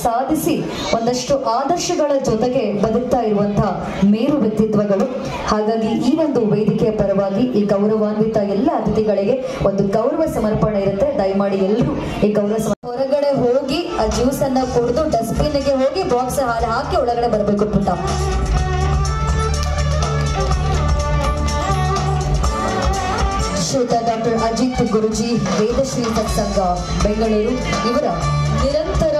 ಸಾಧಿಸಿ ಒಂದಷ್ಟು ಆದರ್ಶಗಳ ಜೊತೆಗೆ ಬದುಕ್ತಾ ಇರುವಂತಹ ಮೇರು ವ್ಯಕ್ತಿತ್ವಗಳು. ಹಾಗಾಗಿ ಈ ಒಂದು ವೇದಿಕೆಯ ಪರವಾಗಿ ಈ ಗೌರವಾನ್ವಿತ ಎಲ್ಲ ಅತಿಥಿಗಳಿಗೆ ಒಂದು ಗೌರವ ಸಮರ್ಪಣೆ ಇರುತ್ತೆ. ದಯಮಾಡಿ ಎಲ್ಲರೂ ಈ ಗೌರವ ಹೊರಗಡೆ ಹೋಗಿ ಆ ಜ್ಯೂಸ್ ಅನ್ನ ಕುಡಿದು ಡಸ್ಟ್ಬಿನ್ ಗೆ ಹೋಗಿ ಬಾಕ್ಸ್ ಹಾಲು ಹಾಕಿ ಒಳಗಡೆ ಬರಬೇಕು ಪುಟ್ಟ. ಶ್ರೀಯುತ ಡಾಕ್ಟರ್ ಅಜಿತ್ ಗುರುಜಿ ವೇದಶ್ರೀ ಸತ್ಸಂಗ ಬೆಂಗಳೂರು ಇವರ ನಿರಂತರ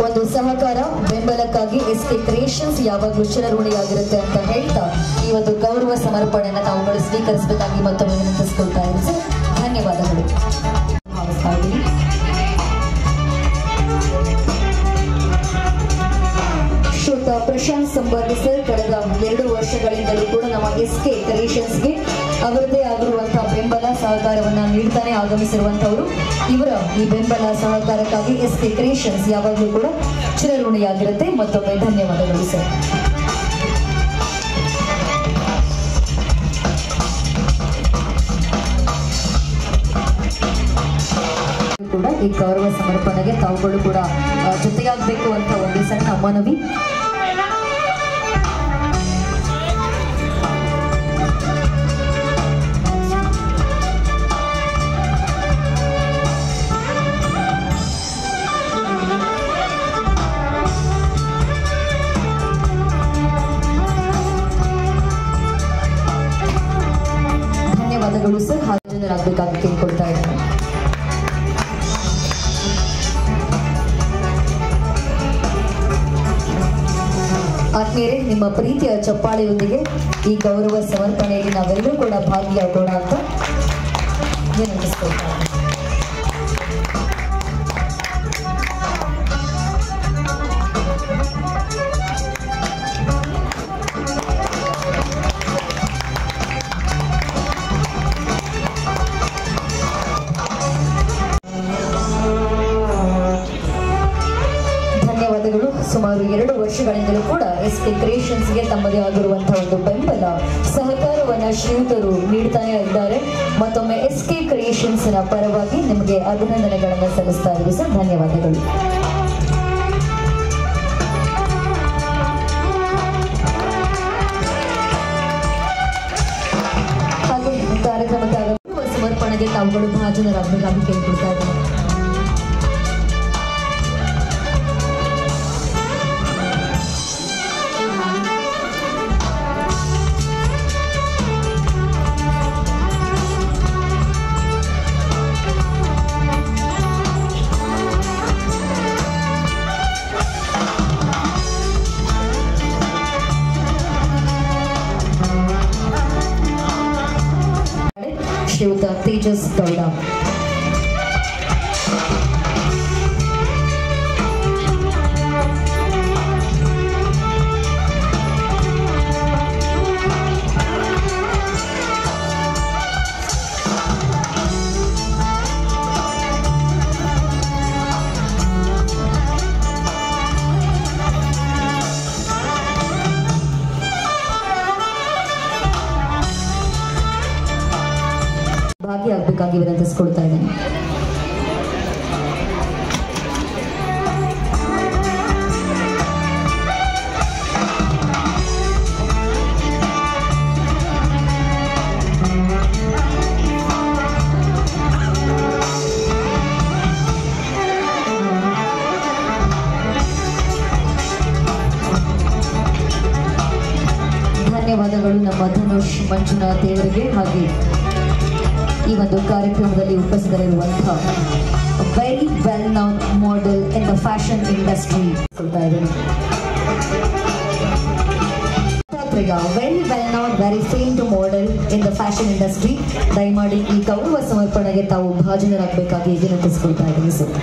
ಒಂದು ಸಹಕಾರ ಬೆಂಬಲಕ್ಕಾಗಿ SK ಕ್ರಿಯೇಷನ್ಸ್ ಯಾವಾಗಲೂ ಚಿರಋಣಿಯಾಗಿರುತ್ತೆ ಅಂತ ಹೇಳ್ತಾ ಈ ಒಂದು ಗೌರವ ಸಮರ್ಪಣೆಯನ್ನು ತಾವುಗಳು ಸ್ವೀಕರಿಸಬೇಕಾಗಿ ಮತ್ತೊಮ್ಮೆ ವಿನಂತಿಸಿಕೊಳ್ತಾ ಇದ್ದೀನಿ. ಧನ್ಯವಾದಗಳು. ಶ್ರೀಯುತ ಪ್ರಶಾಂತ್ ಸಂಬಂಧಿ ಸರ್ ಕಳೆದ 2 ವರ್ಷಗಳಿಂದಲೂ ಕೂಡ ನಮ್ಮ SK ಕ್ರಿಯೇಷನ್ಸ್ಗೆ ಅವರದೇ ಆಗಿರುವಂತಹ ಬೆಂಬಲ ಸಹಕಾರವನ್ನ ನೀಡ್ತಾನೆ ಆಗಮಿಸಿರುವಂತವರು. ಇವರ ಈ ಬೆಂಬಲ ಸಹಕಾರಕ್ಕಾಗಿ SK ಕ್ರಿಯೇಷನ್ಸ್ ಯಾವಾಗಲೂ ಕೂಡ ಚಿರಋಣಿಯಾಗಿರುತ್ತೆ. ಮತ್ತೊಮ್ಮೆ ಧನ್ಯವಾದಗಳು ಸರ್. ಕೂಡ ಈ ಗೌರವ ಸಮರ್ಪಣೆಗೆ ತಾವುಗಳು ಕೂಡ ಜೊತೆಯಾಗಬೇಕು ಅಂತ ಒಂದು ಸಣ್ಣ ಮನವಿ. ಧನ್ಯವಾದಗಳು ಸರ್. ಹಾಜರಾಗಬೇಕಾಗಿ ಕೇಳ್ಕೊಳ್ತಾ ಇದ್ದೇನೆ. ಆತ್ಮೀಯರೇ, ನಿಮ್ಮ ಪ್ರೀತಿಯ ಚಪ್ಪಾಳೆಯೊಂದಿಗೆ ಈ ಗೌರವ ಸಮರ್ಪಣೆಯಲ್ಲಿ ನಾವೆಲ್ಲರೂ ಕೂಡ ಭಾಗಿಯಾಗೋಣ ಅಂತ ವಿನಂತಿಸ್ಕೊಳ್ತಾ ಇದ್ದೇನೆ. ಸುಮಾರು 2 ವರ್ಷಗಳಿಂದಲೂ ಕೂಡ SK ಕ್ರಿಯೇಷನ್ಸ್ಗೆ ತಮ್ಮದೇ ಆಗಿರುವಂತಹ ಒಂದು ಬೆಂಬಲ ಸಹಕಾರವನ್ನ ಶ್ರೀಯುತರು ನೀಡ್ತಾನೆ ಇದ್ದಾರೆ. ಮತ್ತೊಮ್ಮೆ SK ಕ್ರಿಯೇಷನ್ಸ್ ನ ಪರವಾಗಿ ನಿಮಗೆ ಅಭಿನಂದನೆಗಳನ್ನು ಸಲ್ಲಿಸ್ತಾ ಇದ್ದೀವಿ ಸರ್. ಧನ್ಯವಾದಗಳು. ಹಾಗೆ ಕಾರ್ಯಕ್ರಮಕ್ಕೆ ಆಗಮಿಸುವ ಸಮರ್ಪಣೆಗೆ ತಾವುಗಳು ಭಾಜನರಾಗಬೇಕಾಗಿ ಕೇಳಿಕೊಳ್ತಾ ಇದ್ದಾರೆ. ಶ್ರೀಯುತ ತೇಜಸ್ ಗೌಡ. ಭಾಗಿಯಾಗಬೇಕಾಗಿ ವಿನಂತಿಸಿಕೊಳ್ತಾ ಇದ್ದೇನೆ. ಧನ್ಯವಾದಗಳು ನಮ್ಮ ಧನುಷ್ ಮಂಜುನಾಥ್ ಅವರಿಗೆ. ಹಾಗೆ ಈ ಒಂದು ಕಾರ್ಯಕ್ರಮದಲ್ಲಿ ಉಪಸ್ಥಿತರಿರುವಂತಹ very well known model in the fashion industry ಕೊಡ್ತಾ ಇದ್ದೇನೆ. Very well known very famed model in the fashion industry. ದಯಮಾಡಿ ಈ ಗೌರವ ಸಮರ್ಪಣೆಗೆ ತಾವು ಭಾಜನರಾಗಬೇಕಾಗಿ ವಿನಂತಿಸಿಕೊಳ್ತಾ ಇದ್ದೀನಿ ಸರ್.